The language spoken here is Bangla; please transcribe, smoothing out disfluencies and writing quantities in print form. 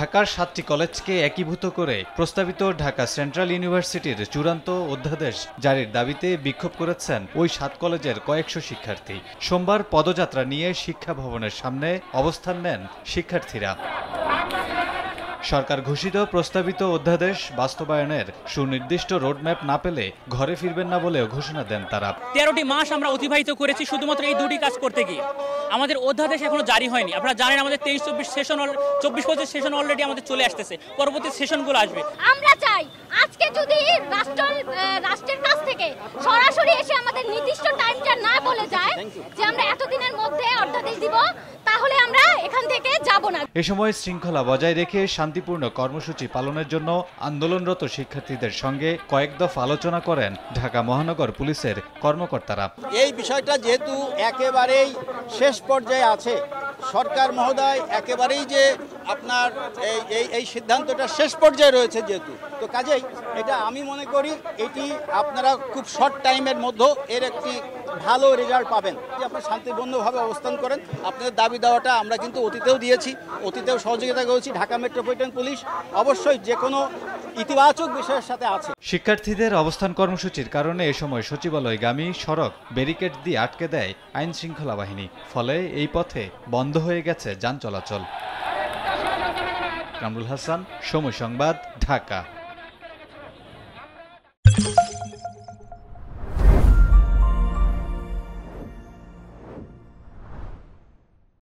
ঢাকার ৭টি কলেজকে একীভূত করে প্রস্তাবিত ঢাকা সেন্ট্রাল ইউনিভার্সিটির চূড়ান্ত অধ্যাদেশ জারির দাবিতে বিক্ষোভ করেছেন ওই ৭ কলেজের কয়েকশো শিক্ষার্থী। সোমবার পদযাত্রা নিয়ে শিক্ষা ভবনের সামনে অবস্থান নেন শিক্ষার্থীরা। সরকার ঘোষিত প্রস্তাবিত অধ্যাদেশ বাস্তবায়নের সুনির্দিষ্ট রোডম্যাপ না পেলে ঘরে ফিরবেন না বলেও ঘোষণা দেন তারা। ১৩টি মাস আমরা অতিবাহিত করেছি শুধুমাত্র এই দুটি কাজ করতে গিয়ে। আমাদের অধ্যাদেশ এখনো জারি হয়নি। আপনারা জানেন আমাদের ২৩-২৪ সেশন ২৪-২৫ সেশন অলরেডি আমাদের চলে আসতেছে, পরবর্তী সেশনগুলো আসবে। আমরা চাই আজকে যদি রাষ্ট্রের কাছ থেকে সরাসরি এসে আমাদের নির্দিষ্ট টাইমটা না বলে যায় যে আমরা এতদিনের মধ্যে অধ্যাদেশ দিব, তাহলে আমরা এখান থেকে যাব না। এ সময় শৃঙ্খলা বজায় রেখে শান্তিপূর্ণ কর্মসূচি পালনের জন্য আন্দোলনরত শিক্ষার্থীদের সঙ্গে কয়েক দফা আলোচনা করেন ঢাকা মহানগর পুলিশের কর্মকর্তারা। এই বিষয়টা যেহেতু একেবারেই শেষ পর্যায়ে আছে, সরকার মহোদয় একেবারেই যে আপনার এই সিদ্ধান্তটা শেষ পর্যায়ে রয়েছে যেহেতু, তো কাজেই এটা আমি মনে করি এটি আপনারা খুব শর্ট টাইমের মধ্যে এর একটি ভালো রেজাল্ট পাবেন। আপনারা শান্তিপূর্ণভাবে অবস্থান করেন। আপনাদের দাবি দেওয়াটা আমরা কিন্তু অতীতেও দিয়েছি, অতীতেও সহযোগিতা করেছি। ঢাকা মেট্রোপলিটন পুলিশ অবশ্যই যে কোনো ইতিবাচক বিষয়ের সাথে আছে। শিক্ষার্থীদের অবস্থান কর্মসূচির কারণে এ সময় সচিবালয়গামী সড়ক ব্যারিকেড দিয়ে আটকে দেয় আইন শৃঙ্খলা বাহিনী। ফলে এই পথে বন্ধ হয়ে গেছে যান চলাচল। কামরুল হাসান, সময় সংবাদ, ঢাকা।